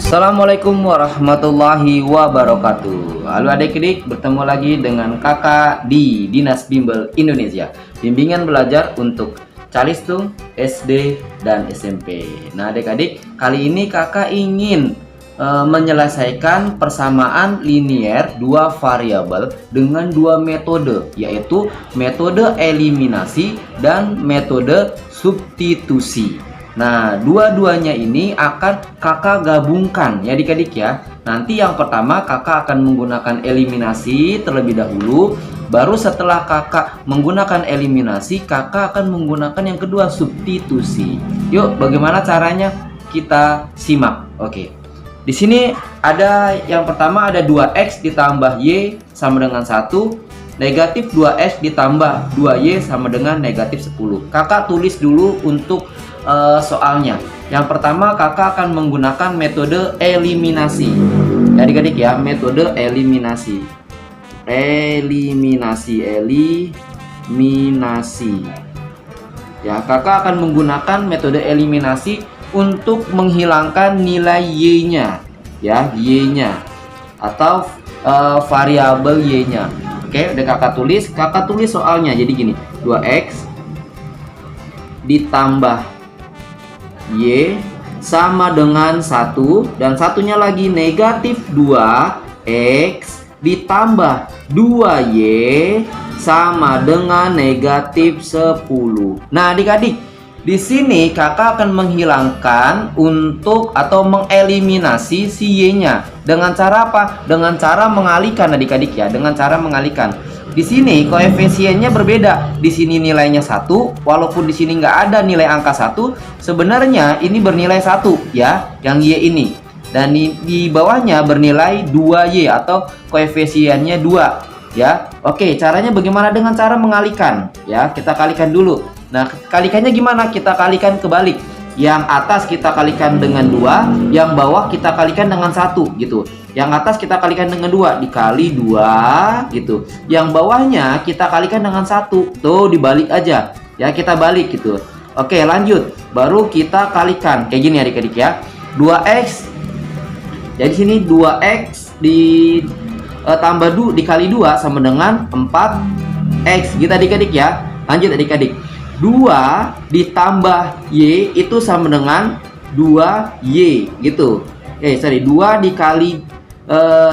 Assalamualaikum warahmatullahi wabarakatuh. Halo adik-adik, bertemu lagi dengan kakak di Dinas Bimbel Indonesia, bimbingan belajar untuk Calistung, SD, dan SMP. Nah adik-adik, kali ini kakak ingin menyelesaikan persamaan linier dua variabel dengan dua metode, yaitu metode eliminasi dan metode substitusi. Nah, dua-duanya ini akan kakak gabungkan ya adik-adik ya. Nanti yang pertama kakak akan menggunakan eliminasi terlebih dahulu. Baru setelah kakak menggunakan eliminasi, kakak akan menggunakan yang kedua, substitusi. Yuk, bagaimana caranya? Kita simak. Oke. Di sini ada yang pertama, ada 2x ditambah y sama dengan 1. Negatif 2x ditambah 2y sama dengan negatif 10. Kakak tulis dulu untuk soalnya. Yang pertama kakak akan menggunakan metode eliminasi. Adik-adik ya, metode eliminasi. Eliminasi. Ya, kakak akan menggunakan metode eliminasi untuk menghilangkan nilai y-nya. Ya, y-nya atau variabel y-nya. Oke, udah kakak tulis soalnya. Jadi gini, 2x ditambah y sama dengan 1, dan satunya lagi negatif 2x ditambah 2y sama dengan negatif 10. Nah adik-adik, di sini kakak akan menghilangkan untuk atau mengeliminasi si y-nya dengan cara apa? Dengan cara mengalihkan adik-adik ya, dengan cara mengalihkan. Di sini koefisiennya berbeda. Di sini nilainya 1, walaupun di sini nggak ada nilai angka 1, sebenarnya ini bernilai 1 ya, yang y ini. Dan di bawahnya bernilai 2y atau koefisiennya 2 ya. Oke, caranya bagaimana? Dengan cara mengalihkan ya. Kita kalikan dulu. Nah, kalikannya gimana? Kita kalikan kebalik. Yang atas kita kalikan dengan 2, yang bawah kita kalikan dengan 1 gitu. Yang atas kita kalikan dengan 2, dikali 2 gitu. Yang bawahnya kita kalikan dengan 1. Tuh, dibalik aja. Ya, kita balik gitu. Oke, lanjut. Baru kita kalikan. Kayak gini adik-adik ya. 2x. Jadi sini 2x tambah dikali 2 sama dengan 4x gitu adik-adik ya. Lanjut adik-adik. 2 ditambah y itu sama dengan 2y gitu. 2 dikali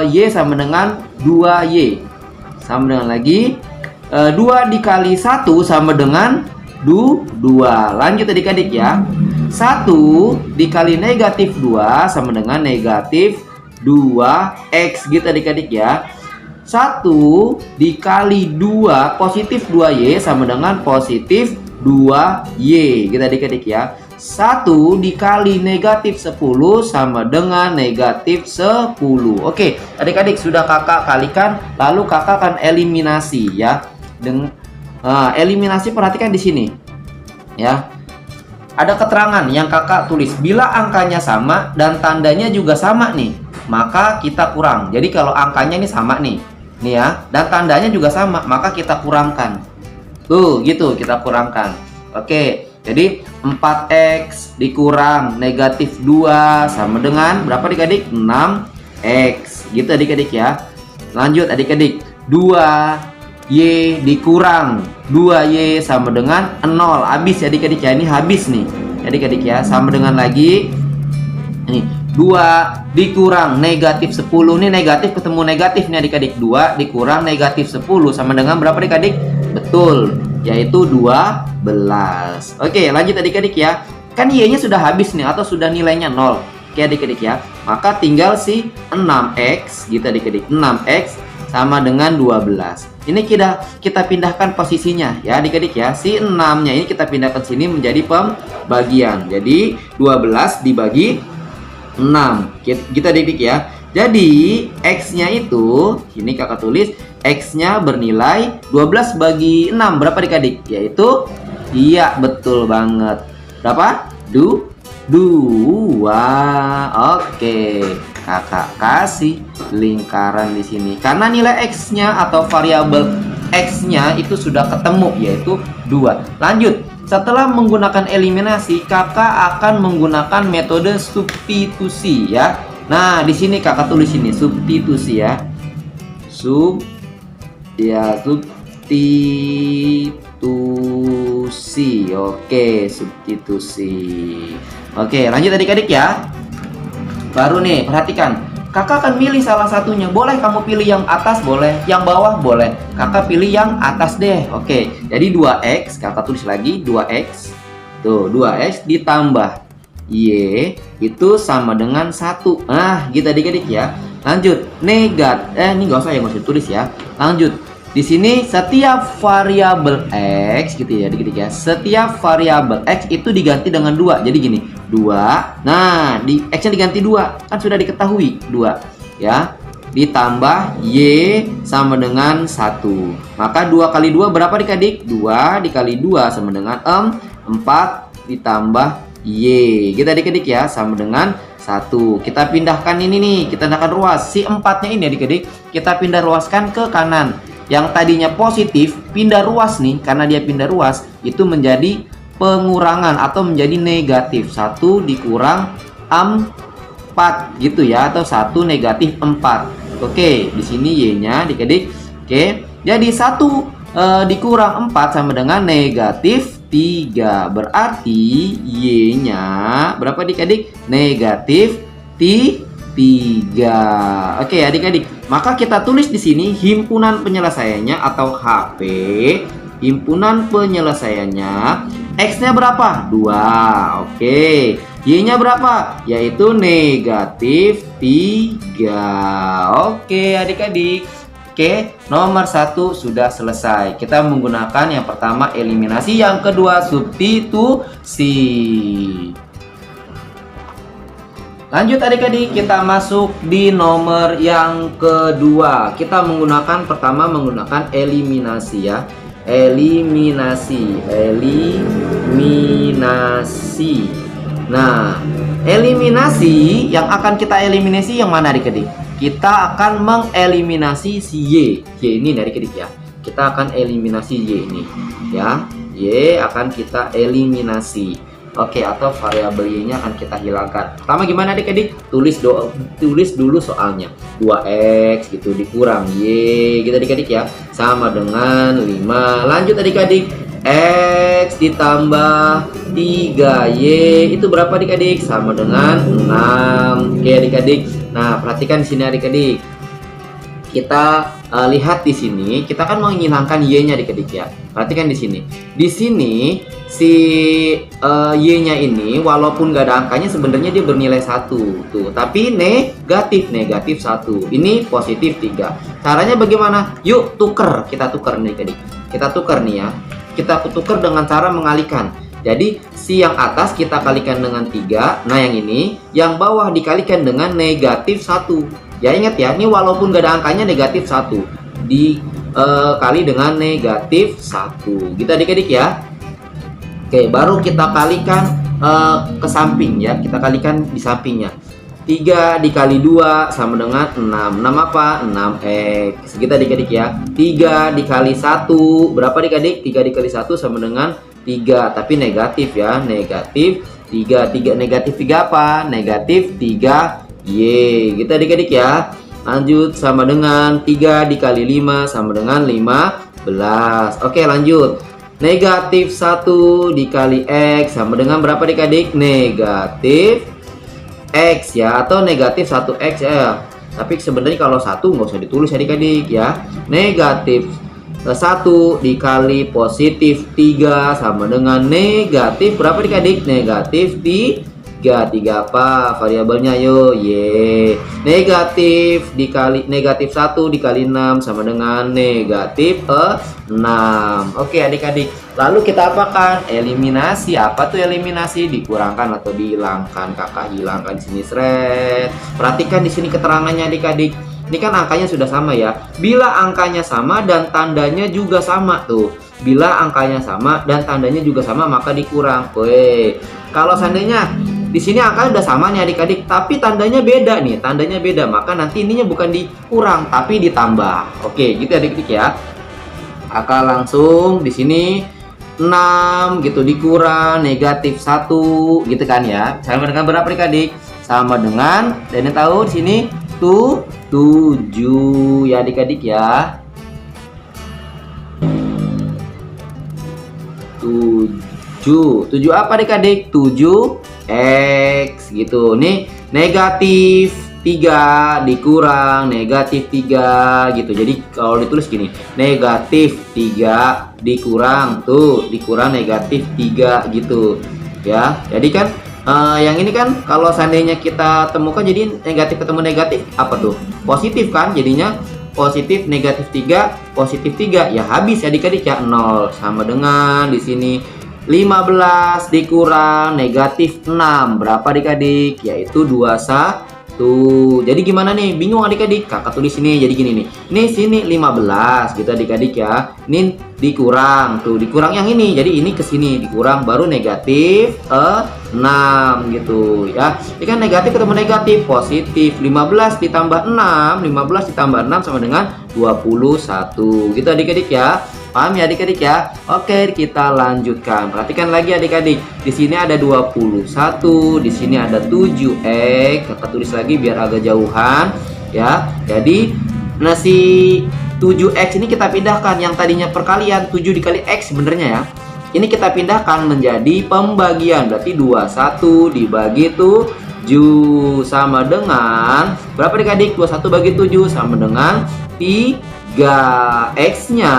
y sama dengan 2y. Sama dengan lagi 2 dikali 1 sama dengan 2. Lanjut adik-adik ya. 1 dikali negatif 2 sama dengan negatif 2x gitu adik-adik ya. 1 dikali 2 positif 2y sama dengan positif 2y gitu adik-adik ya. 1 dikali negatif 10 sama dengan negatif 10. Oke adik-adik, sudah kakak kalikan, lalu kakak akan eliminasi ya. Eliminasi, perhatikan di sini ya. Ada keterangan yang kakak tulis, bila angkanya sama dan tandanya juga sama nih, maka kita kurang. Jadi kalau angkanya ini sama nih ya, dan tandanya juga sama, maka kita kurangkan. Tuh gitu, kita kurangkan. Oke, jadi 4x dikurang negatif 2 sama dengan berapa adik-adik? 6x gitu adik-adik ya. Lanjut adik-adik, 2y dikurang 2y sama dengan 0. Habis ya adik-adik ya, ini habis nih adik-adik ya. Sama dengan lagi ini 2 dikurang negatif 10. Ini negatif ketemu negatif nih adik-adik. 2 dikurang negatif 10 sama dengan berapa adik-adik? Betul, yaitu 12. Oke, lanjut adik-adik ya. Kan y-nya sudah habis nih atau sudah nilainya 0. Oke adik-adik ya. Maka tinggal si 6x gitu adik-adik. 6x sama dengan 12. Ini kita pindahkan posisinya ya adik-adik ya. Si 6-nya ini kita pindahkan sini menjadi pembagian. Jadi 12 dibagi 6 gitu adik-adik ya. Jadi x-nya itu, ini kakak tulis, x-nya bernilai 12 bagi 6 berapa adik-adik? Yaitu, iya betul banget. Berapa? 2. Oke, kakak kasih lingkaran di sini. Karena nilai x-nya atau variabel x-nya itu sudah ketemu, yaitu 2. Lanjut. Setelah menggunakan eliminasi, kakak akan menggunakan metode substitusi ya. Nah, di sini kakak tulis ini substitusi ya. Substitusi. Oke, substitusi. Oke, lanjut adik-adik ya. Baru nih, perhatikan. Kakak akan milih salah satunya. Boleh kamu pilih yang atas, boleh. Yang bawah, boleh. Kakak pilih yang atas deh. Oke, jadi 2x. Kakak tulis lagi 2x. Tuh, 2x ditambah Y itu sama dengan 1. Nah, gitu adik-adik ya. Lanjut, ini nggak usah ditulis ya. Lanjut. Di sini setiap variabel x gitu ya adik-adik ya. Setiap variabel x itu diganti dengan 2. Jadi gini, 2. Nah, di x-nya diganti 2. Kan sudah diketahui 2 ya. Ditambah y sama dengan 1. Maka 2 kali 2 berapa adik-adik? 2 dikali 2 sama dengan 4 ditambah y. Kita adik-adik ya, sama dengan 1. Kita pindahkan ini nih, kita pindahkan ruas. Si 4-nya ini adik-adik, kita pindah ruaskan ke kanan. Yang tadinya positif, pindah ruas nih, karena dia pindah ruas, itu menjadi pengurangan atau menjadi negatif. 1 dikurang 4 gitu ya, atau 1 negatif 4. Oke, di sini y-nya adik-adik. Oke, jadi 1 dikurang 4 sama dengan negatif 3. Berarti y-nya berapa adik-adik? Negatif 3. Oke adik-adik, maka kita tulis di sini himpunan penyelesaiannya atau HP. Himpunan penyelesaiannya x-nya berapa? 2. Oke, y-nya berapa? Yaitu negatif 3. Oke adik-adik. Oke, nomor 1 sudah selesai. Kita menggunakan yang pertama eliminasi, yang kedua substitusi. Lanjut adik-adik, kita masuk di nomor yang kedua. Kita pertama menggunakan eliminasi ya. Eliminasi. Nah, eliminasi yang akan kita eliminasi yang mana adik-adik? Kita akan mengeliminasi si Y. Y ini dari adik-adik ya. Kita akan eliminasi Y ini ya. Y akan kita eliminasi. Oke, atau variabel Y-nya akan kita hilangkan. Pertama gimana adik-adik? Tulis dulu soalnya. 2x gitu dikurang Y gitu adik-adik ya. Sama dengan 5. Lanjut adik-adik. X ditambah 3Y itu berapa adik-adik? Sama dengan 6. Oke adik-adik. Nah, perhatikan di sini adik-adik. Kita lihat di sini, kita kan mau menghilangkan y-nya adik-adik ya. Perhatikan di sini. Di sini si y-nya ini walaupun gak ada angkanya sebenarnya dia bernilai 1 tuh, tapi negatif 1. Ini positif 3. Caranya bagaimana? Yuk tuker, kita tuker nih adik-adik. Kita tuker nih ya. Kita tuker dengan cara mengalihkan. Jadi si yang atas kita kalikan dengan 3. Nah yang ini, yang bawah dikalikan dengan negatif 1. Ya ingat ya, ini walaupun gak ada angkanya negatif 1 dikali dengan negatif 1 gitu adik-adik ya. Oke, baru kita kalikan ke samping ya. Kita kalikan di sampingnya. 3 dikali 2 sama dengan 6. 6 apa? 6x. Gitu adik-adik ya. 3 dikali 1 berapa adik-adik? 3 dikali 1 sama dengan 3, tapi negatif ya. Negatif 3. Negatif 3 apa? Negatif 3 Y gitu adik-adik ya. Lanjut, sama dengan 3 dikali 5 sama dengan 15. Oke lanjut. Negatif 1 dikali X sama dengan berapa adik-adik? Negatif X ya, atau negatif 1X ya. Tapi sebenarnya kalau 1 nggak usah ditulis adik-adik ya. Negatif 1 dikali positif 3 sama dengan negatif berapa adik-adik? Negatif 3 apa variabelnya? Yo Y. Negatif 1 dikali 6 sama dengan negatif 6. Oke adik-adik, lalu kita apakan? Eliminasi. Apa tuh eliminasi? Dikurangkan atau dihilangkan. Kakak hilangkan di sini seret. Perhatikan di sini keterangannya adik-adik. Ini kan angkanya sudah sama ya. Bila angkanya sama dan tandanya juga sama tuh. Bila angkanya sama dan tandanya juga sama maka dikurang. Weh, kalau seandainya di sini angka udah sama nih adik-adik, tapi tandanya beda nih, tandanya beda, maka nanti ininya bukan dikurang tapi ditambah. Oke, gitu adik-adik ya. Angka langsung di sini 6 gitu dikurang negatif 1 gitu kan ya. Sama dengan berapa adik-adik? sama dengan, dan tahu di sini 7 ya adik-adik ya. 7 apa adik-adik? 7x gitu. Nih negatif 3 dikurang negatif 3 gitu. Jadi kalau ditulis gini, negatif 3 dikurang dikurang negatif 3 gitu ya. Jadi kan yang ini kan kalau seandainya kita temukan jadi negatif ketemu negatif apa tuh? Positif kan, jadinya positif negatif 3 positif 3 ya habis ya adik-adik ya. 0 sama dengan di sini 15 dikurang negatif 6 berapa adik-adik? Yaitu 21. Jadi gimana nih? Bingung adik-adik? Kakak tulis ini jadi gini nih. Ini sini 15 gitu adik-adik ya. Ini dikurang dikurang yang ini. Jadi ini ke sini dikurang baru negatif 6 gitu ya. Ini kan negatif ketemu negatif, positif. 15 ditambah 6, 15 ditambah 6 sama dengan 21. Gitu adik-adik ya. Paham ya adik-adik ya? Oke, kita lanjutkan. Perhatikan lagi adik-adik. Di sini ada 21, di sini ada 7x. Kakak tulis lagi biar agak jauhan ya. Jadi si 7x ini kita pindahkan, yang tadinya perkalian 7 dikali x sebenarnya ya. Ini kita pindahkan menjadi pembagian. Berarti 21 dibagi 7 sama dengan berapa adik-adik? 21 bagi 7 sama dengan 3. X-nya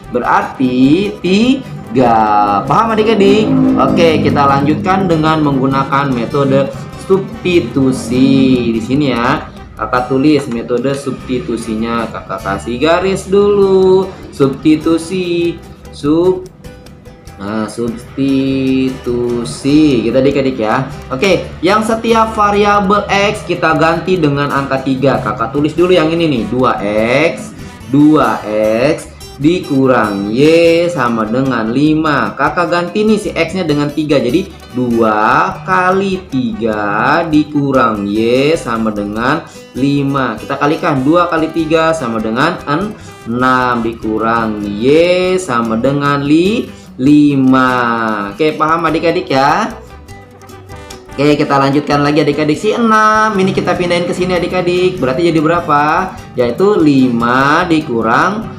berarti 3. Paham adik-adik? Oke, kita lanjutkan dengan menggunakan metode substitusi. Di sini ya, kakak tulis metode substitusinya. Kakak kasih garis dulu. Substitusi. Substitusi gitu adik-adik ya. Oke, yang setiap variabel X kita ganti dengan angka 3. Kakak tulis dulu yang ini nih, 2x dikurang Y sama dengan 5. Kakak ganti nih si X nya dengan 3. Jadi 2 kali 3 dikurang Y sama dengan 5. Kita kalikan 2 kali 3 sama dengan 6 dikurang Y sama dengan 5. Oke, paham adik-adik ya? Oke, kita lanjutkan lagi adik-adik. Si 6 ini kita pindahin ke sini adik-adik. Berarti jadi berapa? Yaitu 5 dikurang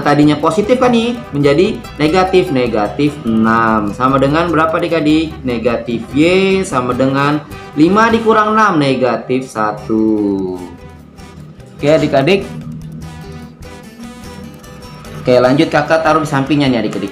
tadinya positif kan nih menjadi negatif 6 sama dengan berapa adik-adik? Negatif Y sama dengan 5 dikurang 6 negatif 1. Oke adik-adik. Oke, lanjut kakak taruh di sampingnya nih adik-adik.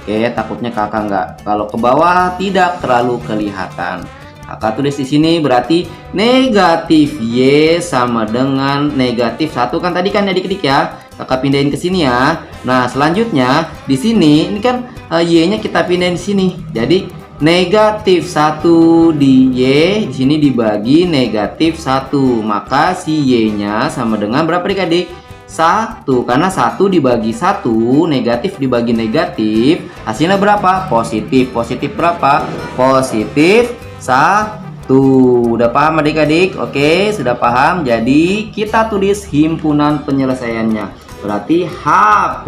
Oke, takutnya kakak nggak, kalau ke bawah tidak terlalu kelihatan. Kakak tulis di sini berarti negatif Y sama dengan negatif 1 kan tadi kan adik-adik ya. Kakak pindahin ke sini ya. Nah, selanjutnya di sini ini kan Y-nya kita pindahin di sini. Jadi negatif 1 di Y di sini dibagi negatif 1. Maka si Y-nya sama dengan berapa adik-adik? 1, karena 1 dibagi 1 negatif dibagi negatif hasilnya berapa? Positif. Positif berapa? Positif 1. Udah paham adik-adik? Oke, sudah paham. Jadi kita tulis himpunan penyelesaiannya. Berarti HP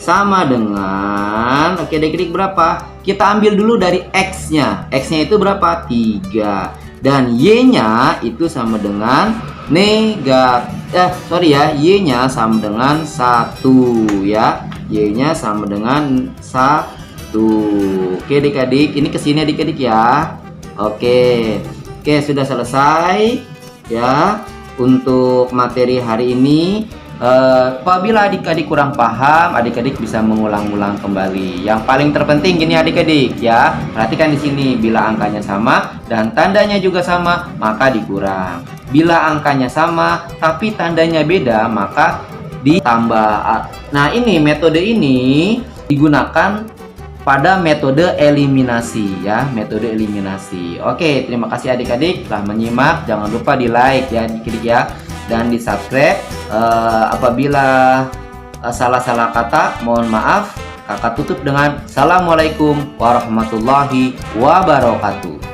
sama dengan, oke adik-adik berapa? Kita ambil dulu dari X-nya. X-nya itu berapa? 3. Dan Y-nya itu sama dengan Y-nya sama dengan 1 ya. Y-nya sama dengan 1. Oke adik-adik, ini kesini adik-adik ya. Oke, sudah selesai ya untuk materi hari ini. Apabila adik-adik kurang paham, adik-adik bisa mengulang-ulang kembali. Yang paling terpenting gini adik-adik ya, perhatikan di sini, bila angkanya sama dan tandanya juga sama maka dikurang. Bila angkanya sama tapi tandanya beda maka ditambah. Nah, ini metode ini digunakan pada metode eliminasi ya, metode eliminasi. Oke, terima kasih adik-adik telah menyimak. Jangan lupa di like ya adik-adik ya, dan di subscribe. Apabila salah-salah kata mohon maaf. Kakak tutup dengan assalamualaikum warahmatullahi wabarakatuh.